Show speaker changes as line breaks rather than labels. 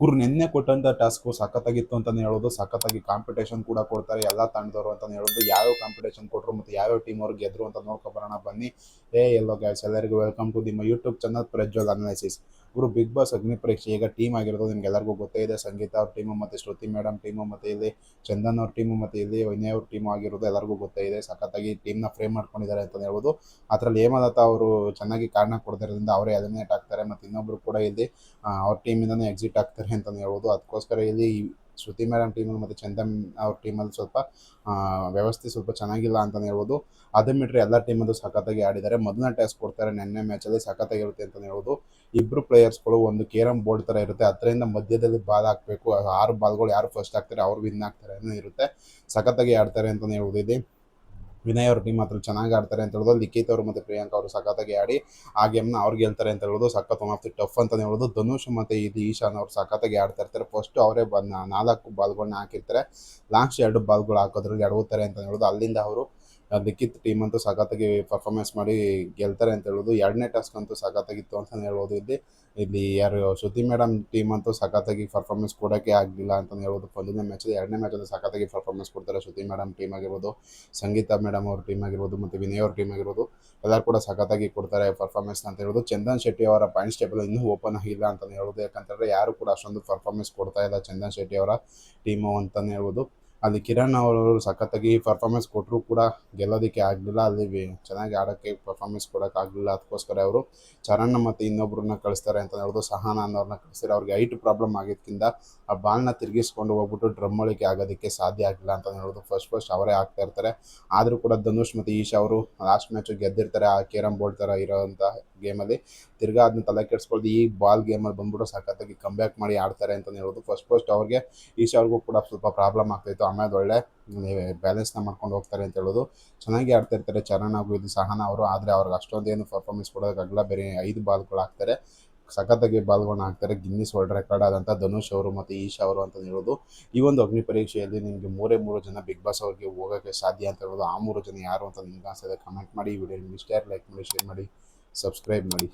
ಇವ್ರು ನಿನ್ನೆ ಕೊಟ್ಟಂಥ ಟಾಸ್ಕು ಸಖತ್ತಾಗಿತ್ತು ಅಂತಲೇ ಹೇಳೋದು. ಸಖತ್ತಾಗಿ ಕಾಂಪಿಟೇಷನ್ ಕೂಡ ಕೊಡ್ತಾರೆ ಎಲ್ಲ ತಂಡದವರು ಅಂತಲೇ ಹೇಳೋದು. ಯಾವ್ಯಾವ ಕಾಂಪಿಟೇಷನ್ ಕೊಟ್ಟರು ಮತ್ತು ಯಾವ್ಯಾವ ಟೀಮ್ ಅವ್ರು ಗೆದ್ರು ಅಂತ ನೋಡ್ಕೊಬರೋಣ ಬನ್ನಿ. ಎಲ್ಲೋ ಗೈಸ್, ಎಲ್ಲರಿಗೂ ವೆಲ್ಕಮ್ ಟು ನಿಮ್ಮ ಯೂಟ್ಯೂಬ್ ಚಾನಲ್ ಪ್ರಜ್ವಲ್ ಅನಾಲಿಸಿಸ್. ಇವರು ಬಿಗ್ ಬಾಸ್ ಅಗ್ನಿ ಪರೀಕ್ಷೆ ಈಗ ಟೀಮ್ ಆಗಿರೋದು ನಿಮ್ಗೆ ಎಲ್ಲರಿಗೂ ಗೊತ್ತೇ ಇದೆ. ಸಂಗೀತ ಅವ್ರ ಟೀಮು ಮತ್ತು ಶ್ರುತಿ ಮೇಡಮ್ ಟೀಮು ಮತ್ತು ಇಲ್ಲಿ ಚಂದನ್ ಅವ್ರ ಟೀಮು ಮತ್ತು ಇಲ್ಲಿ ವಿನಯ್ ಅವ್ರ ಟೀಮು ಆಗಿರೋದು ಎಲ್ಲರಿಗೂ ಗೊತ್ತೇ ಇದೆ. ಸಖತ್ತಾಗಿ ಟೀಮ್ನ ಫ್ರೇಮ್ ಮಾಡ್ಕೊಂಡಿದ್ದಾರೆ ಅಂತಲೇ ಹೇಳ್ಬೋದು. ಅದರಲ್ಲಿ ಹೇಮಲತಾ ಅವರು ಚೆನ್ನಾಗಿ ಕಾರಣ ಕೊಡ್ತಿರೋದ್ರಿಂದ ಅವರೇ ಎಲಿಮಿನೇಟ್ ಆಗ್ತಾರೆ ಮತ್ತು ಇನ್ನೊಬ್ರು ಕೂಡ ಇಲ್ಲಿ ಅವ್ರ ಟೀಮಿಂದನೇ ಎಕ್ಸಿಟ್ ಆಗ್ತಾರೆ ಅಂತಲೇ ಹೇಳ್ಬೋದು. ಅದಕ್ಕೋಸ್ಕರ ಇಲ್ಲಿ ಶ್ರುತಿ ಮೇಡಮ್ ಟೀಮಲ್ಲಿ ಮತ್ತು ಚಂದನ್ ಅವ್ರ ಟೀಮಲ್ಲಿ ಸ್ವಲ್ಪ ವ್ಯವಸ್ಥೆ ಸ್ವಲ್ಪ ಚೆನ್ನಾಗಿಲ್ಲ ಅಂತಲೇ ಹೇಳ್ಬೋದು. ಅದನ್ನ ಬಿಟ್ಟರೆ ಎಲ್ಲ ಟೀಮಲ್ಲೂ ಸಖತ್ತಾಗಿ ಆಡಿದ್ದಾರೆ. ಮೊದಲನೇ ಟಾಸ್ಕ್ ಕೊಡ್ತಾರೆ ನೆನ್ನೆ ಮ್ಯಾಚಲ್ಲಿ, ಸಖತ್ತಾಗಿರುತ್ತೆ ಅಂತಲೇ ಹೇಳ್ಬೋದು. ಇಬ್ಬರು ಪ್ಲೇಯರ್ಸ್ಗಳು ಒಂದು ಕೇರಮ್ ಬೋರ್ಡ್ ಥರ ಇರುತ್ತೆ, ಅದರಿಂದ ಮಧ್ಯದಲ್ಲಿ ಬಾಲ್ ಹಾಕಬೇಕು. 6 ಬಾಲ್ಗಳು ಯಾರು ಫಸ್ಟ್ ಆಗ್ತಾರೆ ಅವ್ರು ವಿನ್ ಆಗ್ತಾರೆ ಅನ್ನೋ ಇರುತ್ತೆ. ಸಖತ್ತಾಗಿ ಆಡ್ತಾರೆ ಅಂತಲೇ ಹೇಳ್ಬೋದು. ಇಲ್ಲಿ ವಿನಯ್ ಅವ್ರ ಟೀಮ್ ಮಾತ್ರ ಚೆನ್ನಾಗಿ ಆಡ್ತಾರೆ ಅಂತ ಹೇಳ್ಬೋದು. ಲಿಖಿತ್ ಅವರು ಮತ್ತು ಪ್ರಿಯಾಂಕಾ ಅವರು ಸಖತ್ತಾಗಿ ಆಡಿ ಆ ಗೇಮ್ನ ಅವ್ರು ಗೆಲ್ತಾರೆ ಅಂತ ಹೇಳ್ಬೋದು. ಸಖತ್ ಒನ್ ಆಫ್ ದಿ ಟಫ್ ಅಂತಲೇ ಹೇಳ್ಬೋದು. ಧನುಷ್ ಮತ್ತು ಇದು ಈಶಾನ್ ಅವರು ಸಖತ್ತಾಗಿ ಆಡ್ತಾ ಇರ್ತಾರೆ. ಫಸ್ಟು ಅವರೇ 4 ಬಾಲ್ಗಳನ್ನ ಹಾಕಿರ್ತಾರೆ, ಲಾಸ್ಟ್ 2 ಬಾಲ್ಗಳು ಹಾಕೋದ್ರಲ್ಲಿ ಎಡವುತ್ತಾರೆ ಅಂತ ಹೇಳ್ಬೋದು. ಅಲ್ಲಿಂದ ಅವರು ಲಿಖಿತ್ ಟೀಮ್ ಅಂತೂ ಸಖತ್ತಾಗಿ ಪರ್ಫಾರ್ಮೆನ್ಸ್ ಮಾಡಿ ಗೆಲ್ತಾರೆ ಅಂತ ಹೇಳ್ಬೋದು. 2ನೇ ಟಾಸ್ಕ್ ಅಂತೂ ಸಖತ್ತಾಗಿತ್ತು ಅಂತಲೇ ಹೇಳ್ಬೋದು. ಇಲ್ಲಿ ಯಾರು ಶ್ರುತಿ ಮೇಡಮ್ ಟೀಮ್ ಅಂತೂ ಸಖತ್ತಾಗಿ ಪರ್ಫಾರ್ಮೆನ್ಸ್ ಕೊಡೋಕ್ಕೆ ಆಗಲಿಲ್ಲ ಅಂತಲೇ ಹೇಳ್ಬೋದು. 1ನೇ ಮ್ಯಾಚಲ್ಲಿ 2ನೇ ಮ್ಯಾಚಲ್ಲಿ ಸಖತ್ತಾಗಿ ಪರ್ಫಾರ್ಮೆನ್ಸ್ ಕೊಡ್ತಾರೆ ಶ್ರುತಿ ಮೇಡಮ್ ಟೀಮ್ ಆಗಿರ್ಬೋದು, ಸಂಗೀತ ಮೇಡಮ್ ಅವ್ರ ಟೀಮ್ ಆಗಿರ್ಬೋದು ಮತ್ತು ವಿನಯ್ ಅವ್ರ ಟೀಮ್ ಆಗಿರ್ಬೋದು. ಎಲ್ಲರೂ ಕೂಡ ಸಖತ್ತಾಗಿ ಕೊಡ್ತಾರೆ ಪರ್ಫಾರ್ಮೆನ್ಸ್ ಅಂತ ಹೇಳ್ಬೋದು. ಚಂದನ್ ಶೆಟ್ಟಿ ಅವರ ಪಾಯಿಂಟ್ಸ್ ಟೇಬಲ್ ಇನ್ನೂ ಓಪನ್ ಆಗಿಲ್ಲ ಅಂತಲೇ ಹೇಳ್ಬೋದು. ಯಾಕಂತಂದರೆ ಯಾರು ಕೂಡ ಅಷ್ಟೊಂದು ಪರ್ಫಾರ್ಮೆನ್ಸ್ ಕೊಡ್ತಾ ಇಲ್ಲ ಚಂದನ್ ಶೆಟ್ಟಿ ಅವರ ಟೀಮು ಅಂತಲೇ ಹೇಳ್ಬೋದು. ಅಲ್ಲಿ ಕಿರಣ್ ಅವರು ಸಖತ್ತಾಗಿ ಪರ್ಫಾರ್ಮೆನ್ಸ್ ಕೊಟ್ಟರು ಕೂಡ ಗೆಲ್ಲೋದಕ್ಕೆ ಆಗಲಿಲ್ಲ. ಅಲ್ಲಿ ಚೆನ್ನಾಗಿ ಆಡೋಕ್ಕೆ ಪರ್ಫಾರ್ಮೆನ್ಸ್ ಕೊಡೋಕ್ಕಾಗಲಿಲ್ಲ. ಅದಕ್ಕೋಸ್ಕರ ಅವರು ಚರಣ್ ಮತ್ತು ಇನ್ನೊಬ್ಬರನ್ನ ಕಳಿಸ್ತಾರೆ ಅಂತ ಹೇಳ್ಬೋದು. ಸಹನಾ ಅನ್ನೋರನ್ನ ಕಳಿಸ್ತಾರೆ. ಅವ್ರಿಗೆ ಹೈಟ್ ಪ್ರಾಬ್ಲಮ್ ಆಗಿದ್ದರಿಂದ ಆ ಬಾಲ್ನ ತಿರುಗಿಸ್ಕೊಂಡು ಹೋಗ್ಬಿಟ್ಟು ಡ್ರಮ್ ಒಳಗೆ ಆಗೋದಕ್ಕೆ ಸಾಧ್ಯ ಆಗಿಲ್ಲ ಅಂತ ಹೇಳ್ಬೋದು. ಫಸ್ಟ್ ಅವರೇ ಆಗ್ತಾ ಇರ್ತಾರೆ. ಆದರೂ ಕೂಡ ಧನುಷ್ ಮತ್ತು ಈಶಾ ಅವರು ಲಾಸ್ಟ್ ಮ್ಯಾಚು ಗೆದ್ದಿರ್ತಾರೆ ಆ ಕೇರಮ್ ಬೋರ್ಡ್ ಥರ ಇರೋವಂಥ ಗೇಮಲ್ಲಿ. ತಿರ್ಗಾ ಅದನ್ನ ತಲೆ ಕೆಡಿಸ್ಕೊಳ್ದು ಈ ಬಾಲ್ ಗೇಮಲ್ಲಿ ಬಂದ್ಬಿಟ್ಟು ಸಖತ್ತಾಗಿ ಕಮ್ಬ್ಯಾಕ್ ಮಾಡಿ ಆಡ್ತಾರೆ ಅಂತಲೇ ಹೇಳ್ಬೋದು. ಫಸ್ಟ್ ಅವ್ರಿಗೆ ಈಶಾ ಅವ್ರಿಗೂ ಕೂಡ ಸ್ವಲ್ಪ ಪ್ರಾಬ್ಲಮ್ ಆಗ್ತಾಯಿತ್ತು. ಆಮೇಲೆ ಒಳ್ಳೆ ಬ್ಯಾಲೆನ್ಸ್ನ ಮಾಡ್ಕೊಂಡು ಹೋಗ್ತಾರೆ ಅಂತ ಹೇಳೋದು. ಚೆನ್ನಾಗಿ ಆಡ್ತಾ ಇರ್ತಾರೆ ಚರಣ್ ಹಾಗೂ ಇದು ಸಹನಾ ಅವರು. ಆದರೆ ಅವ್ರಿಗೆ ಅಷ್ಟೊಂದೇನು ಪರ್ಫಾರ್ಮೆನ್ಸ್ ಕೊಡೋಕ್ಕಾಗಲ್ಲ. ಬೇರೆ 5 ಬಾಲ್ಗಳು ಹಾಕ್ತಾರೆ, ಸಖತ್ತಾಗಿ ಬಾಲ್ಗಳನ್ನ ಹಾಕ್ತಾರೆ. ಗಿನ್ನಿಸ್ ವರ್ಲ್ಡ್ ರೆಕಾರ್ಡ್ ಆದಂಥ ಧನುಷ್ ಅವರು ಮತ್ತು ಈಶಾ ಅವರು ಅಂತ ಹೇಳ್ಬೋದು. ಈ ಒಂದು ಅಗ್ನಿ ಪರೀಕ್ಷೆಯಲ್ಲಿ ನಿಮಗೆ 3 ಜನ ಬಿಗ್ ಬಾಸ್ ಅವ್ರಿಗೆ ಹೋಗೋಕ್ಕೆ ಸಾಧ್ಯ ಅಂತ ಹೇಳ್ಬೋದು. ಆ 3 ಜನ ಯಾರು ಅಂತ ನಿಮ್ಗೆ ಅನ್ಸಿದೆ ಕಮೆಂಟ್ ಮಾಡಿ. ಈ ವಿಡಿಯೋ ನಿಮ್ಗೆ ಇಷ್ಟ ಲೈಕ್ ಮಾಡಿ, ಶೇರ್ ಮಾಡಿ, ಸಬ್ಸ್ಕ್ರೈಬ್ ಮಾಡಿ.